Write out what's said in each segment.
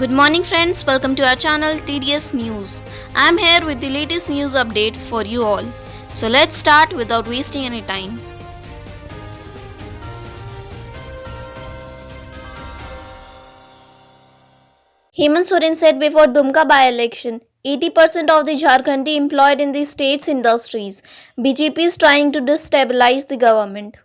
Good morning, friends. Welcome to our channel TDS News. I'm here with the latest news updates for you all. So let's start without wasting any time. Hemant Soren said before Dumka by-election, 80% of the Jharkhandi employed in the state's industries. BJP is trying to destabilize the government.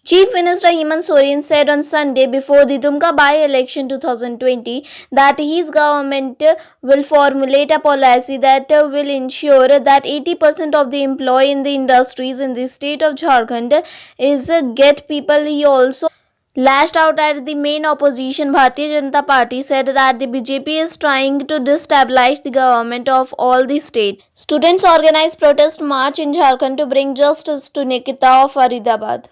Chief Minister Hemant Soren said on Sunday before the Dumka by-election 2020 that his government will formulate a policy that will ensure that 80% of the employee in the industries in the state of Jharkhand is get people. He also lashed out at the main opposition Bharatiya Janata Party, said that the BJP is trying to destabilize the government of all the state. Students organized protest march in Jharkhand to bring justice to Nikita of Faridabad.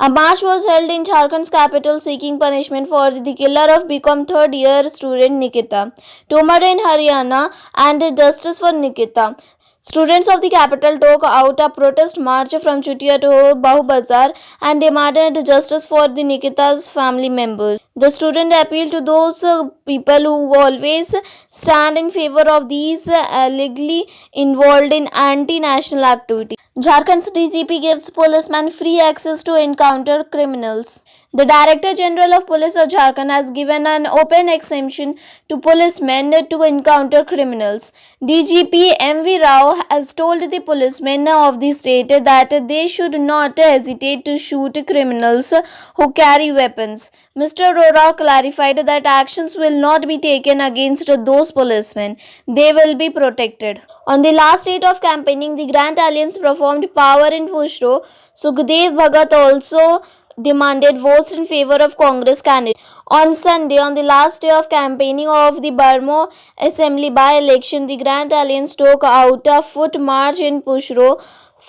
A march was held in Jharkhand's capital seeking punishment for the killer of BCom third year student Nikita Tomar in Haryana and justice for Nikita. Students of the capital took out a protest march from Chutia to Bahu Bazar and demanded justice for the Nikita's family members. The student appealed to those people who always stand in favor of these illegally involved in anti-national activity. Jharkhand's DGP gives policemen free access to encounter criminals. The Director General of Police of Jharkhand has given an open exemption to policemen to encounter criminals. DGP M.V. Rao has told the policemen of the state that they should not hesitate to shoot criminals who carry weapons. Mr. Rao clarified that actions will not be taken against those policemen. They will be protected. On the last day of campaigning, the Grand Alliance performed Power in Pushro. Sukhdev Bhagat also demanded votes in favor of Congress candidates. On Sunday, on the last day of campaigning of the Barmo Assembly by-election, the Grand Alliance took out a foot march in Pushro.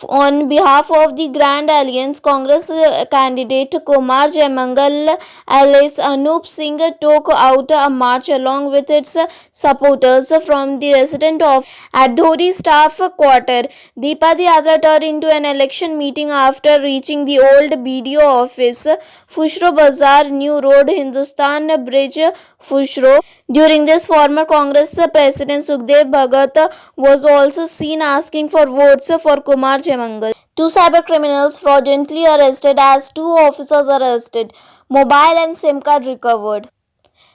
On behalf of the Grand Alliance, Congress candidate Kumar Jaimangal alias Anup Singh took out a march along with its supporters from the resident of Adhori staff quarter. Deepa Yatra turned into an election meeting after reaching the old BDO office, Fushro Bazaar, New Road, Hindustan Bridge, Fushro. During this, former Congress President Sukhdev Bhagat was also seen asking for votes for Kumar Jaimangal. Two cyber criminals fraudulently arrested as two officers arrested. Mobile and SIM card recovered.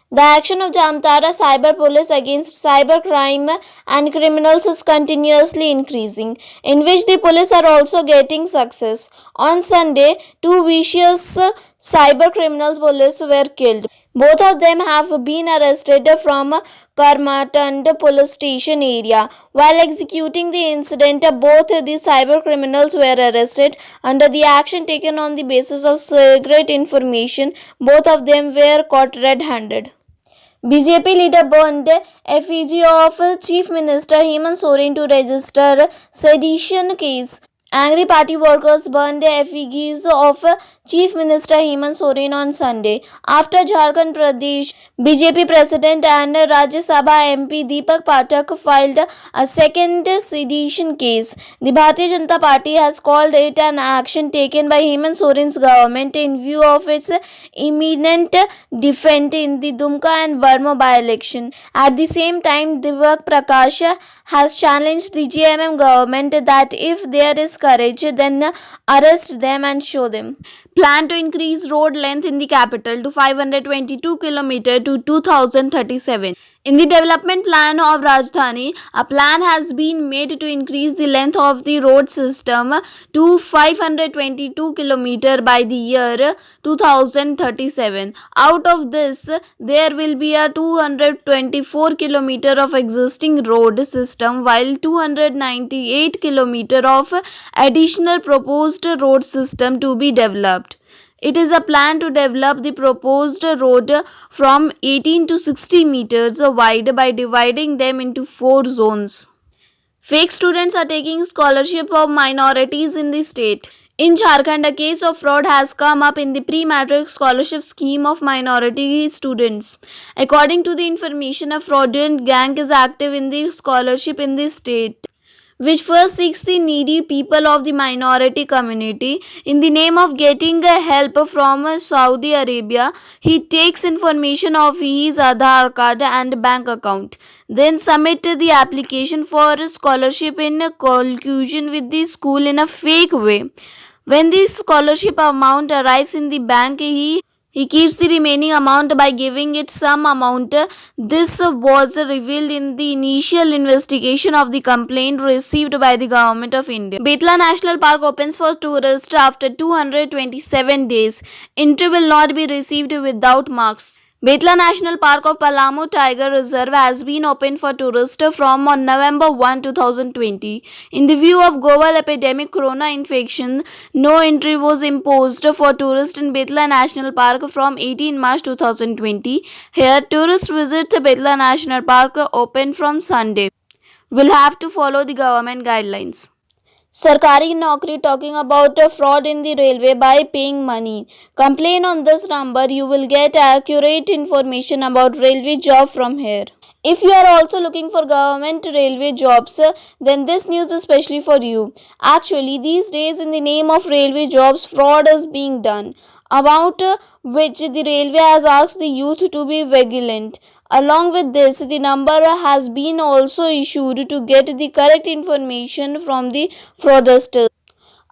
The action of Jamtara Cyber Police against cybercrime and criminals is continuously increasing, in which the police are also getting success. On Sunday, two vicious cyber criminal police were killed. Both of them have been arrested from Karmatand police station area. While executing the incident, both the cyber criminals were arrested under the action taken on the basis of secret information. Both of them were caught red-handed. BJP leader burned effigy of Chief Minister Hemant Soren to register sedition case. Angry party workers burned effigies of Chief Minister Hemant Soren on Sunday after Jharkhand Pradesh BJP President and Rajya Sabha MP Deepak Pathak filed a second sedition case. The Bharatiya Janata Party has called it an action taken by Hemant Soren's government in view of its imminent defeat in the Dumka and Barmo by-election. At the same time, Divak Prakash has challenged the JMM government that if there is courage, then arrest them and show them. Plan to increase road length in the capital to 522 km to 2037. In the development plan of Rajdhani, a plan has been made to increase the length of the road system to 522 km by the year 2037. Out of this, there will be a 224 km of existing road system, while 298 km of additional proposed road system to be developed. It is a plan to develop the proposed road from 18 to 60 meters wide by dividing them into 4 zones. Fake students are taking scholarship of minorities in the state. In Jharkhand, a case of fraud has come up in the pre-matric scholarship scheme of minority students. According to the information, a fraudulent gang is active in the scholarship in the state. which first seeks the needy people of the minority community. In the name of getting help from Saudi Arabia, he takes information of his Aadhaar card and bank account, then submit the application for scholarship in collusion with the school in a fake way. When the scholarship amount arrives in the bank, he keeps the remaining amount by giving it some amount. This was revealed in the initial investigation of the complaint received by the Government of India. Betla National Park opens for tourists after 227 days. Entry will not be received without marks. Betla National Park of Palamu Tiger Reserve has been opened for tourists from on November 1, 2020. In the view of global epidemic corona infection, no entry was imposed for tourists in Betla National Park from 18 March 2020. Here, tourist visit to Betla National Park open from Sunday will have to follow the government guidelines. Sarkari Naukri talking about a fraud in the railway by paying money. Complain on this number. You will get accurate information about railway job from here. If you are also looking for government railway jobs, then this news is especially for you. Actually, these days in the name of railway jobs, fraud is being done, about which the railway has asked the youth to be vigilant. Along with this, the number has been also issued to get the correct information from the fraudsters.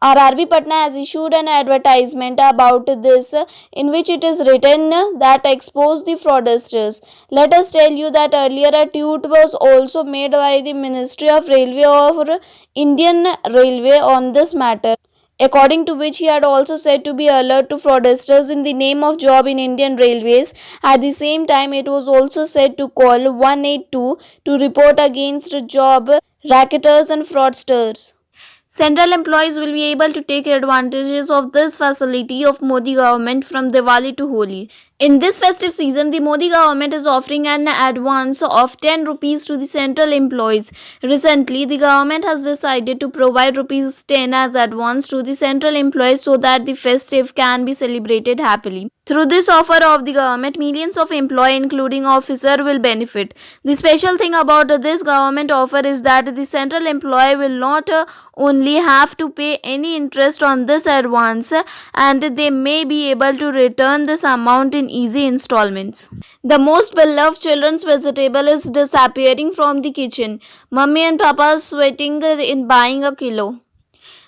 RRB Patna has issued an advertisement about this in which it is written that expose the fraudsters. Let us tell you that earlier a tweet was also made by the Ministry of Railway of Indian Railway on this matter, according to which he had also said to be alert to fraudsters in the name of job in Indian Railways. At the same time, it was also said to call 182 to report against job racketeers and fraudsters. Central employees will be able to take advantages of this facility of Modi government from Diwali to Holi. In this festive season, the Modi government is offering an advance of 10 rupees to the central employees. Recently, the government has decided to provide rupees 10 as advance to the central employees so that the festive can be celebrated happily. Through this offer of the government, millions of employees, including officers, will benefit. The special thing about this government offer is that the central employee will not only have to pay any interest on this advance, and they may be able to return this amount in easy installments. The most beloved children's vegetable is disappearing from the kitchen. Mummy and Papa are sweating in buying a kilo.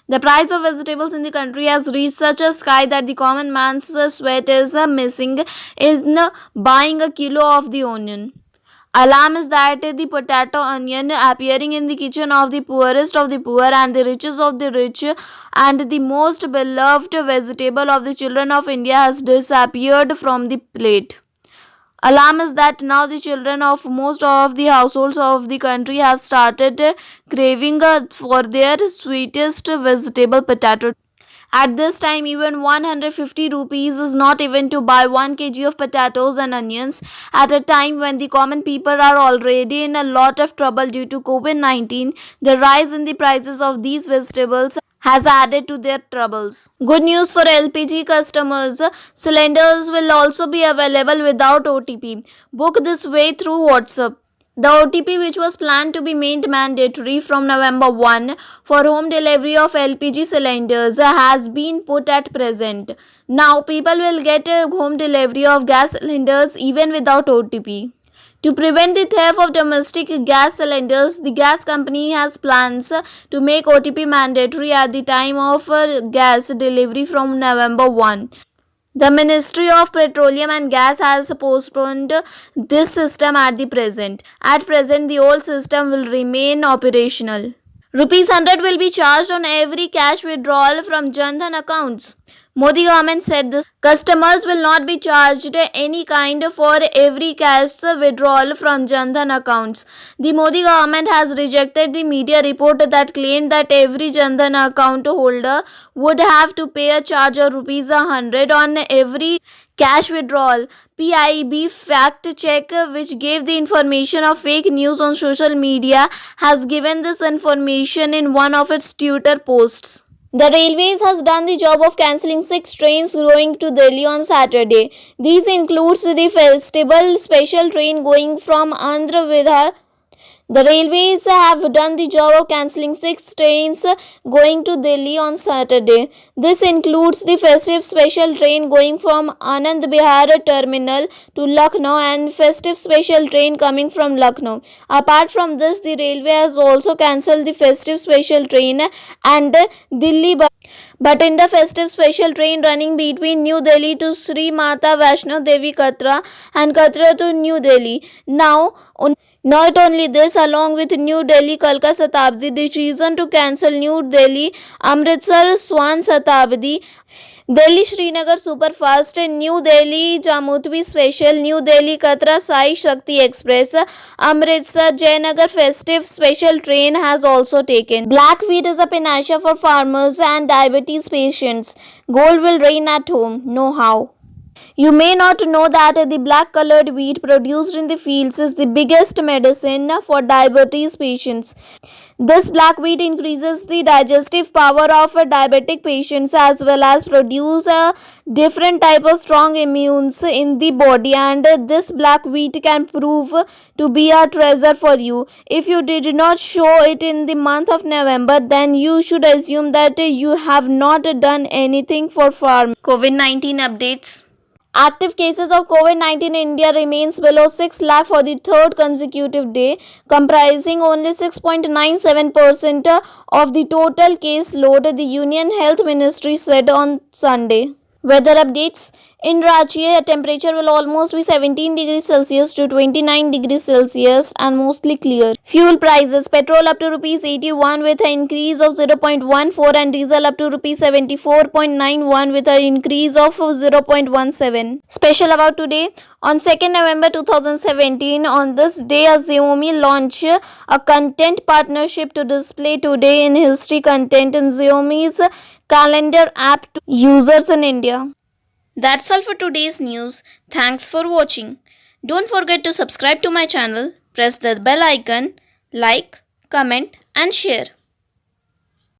The price of vegetables in the country has reached such a sky that the common man's sweat is missing in buying a kilo of the onion. Alarm is that the potato onion appearing in the kitchen of the poorest of the poor and the richest of the rich and the most beloved vegetable of the children of India has disappeared from the plate. Alarm is that now the children of most of the households of the country have started craving for their sweetest vegetable potato. At this time, even 150 rupees is not even to buy 1 kg of potatoes and onions at a time when the common people are already in a lot of trouble due to COVID-19. The rise in the prices of these vegetables has added to their troubles. Good news for LPG customers. Cylinders will also be available without OTP. Book this way through WhatsApp. The OTP, which was planned to be made mandatory from November 1 for home delivery of LPG cylinders, has been put at present. Now, people will get a home delivery of gas cylinders even without OTP. To prevent the theft of domestic gas cylinders, the gas company has plans to make OTP mandatory at the time of gas delivery from November 1. The Ministry of Petroleum and Gas has postponed this system at the present. At present, the old system will remain operational. Rupees 100 will be charged on every cash withdrawal from Dhan accounts. Modi government said this. Customers will not be charged any kind for every cash withdrawal from Dhan accounts. The Modi government has rejected the media report that claimed that every Dhan account holder would have to pay a charge of rupees 100 on every cash withdrawal. PIB fact check, which gave the information of fake news on social media, has given this information in one of its Twitter posts. The Railways has done the job of cancelling 6 trains going to Delhi on Saturday. These includes the festival special train going from Andhra Vidhar. The railways have done the job of cancelling 6 trains going to Delhi on Saturday. This includes the festive special train going from Anand Bihar terminal to Lucknow and festive special train coming from Lucknow. Apart from this, the railway has also cancelled the festive special train and Delhi, but in the festive special train running between New Delhi to Sri Mata Vaishno Devi Katra and Katra to New Delhi. Not only this, along with New Delhi Kalka Shatabdi, the decision to cancel New Delhi Amritsar Swan Shatabdi, Delhi Srinagar Superfast, New Delhi Jamutvi Special, New Delhi Katra Sai Shakti Express, Amritsar Jayanagar Festive Special train has also taken. Black wheat is a panacea for farmers and diabetes patients. Gold will reign at home. Know how. You may not know that the black colored wheat produced in the fields is the biggest medicine for diabetes patients. This black wheat increases the digestive power of diabetic patients as well as produce a different type of strong immunes in the body, and this black wheat can prove to be a treasure for you. If you did not show it in the month of November, then you should assume that you have not done anything for farming. COVID-19 updates. Active cases of COVID-19 in India remains below 6 lakh for the third consecutive day, comprising only 6.97% of the total case load, the Union Health Ministry said on Sunday. Weather updates. In Ranchi, temperature will almost be 17 degrees Celsius to 29 degrees Celsius and mostly clear. Fuel prices. Petrol up to Rs 81 with an increase of 0.14 and diesel up to Rs 74.91 with an increase of 0.17. Special about today. On 2nd November 2017, on this day, Xiaomi launched a content partnership to display today in history content in Xiaomi's calendar app to users in India. That's all for today's news. Thanks for watching. Don't forget to subscribe to my channel, press the bell icon, like, comment and share.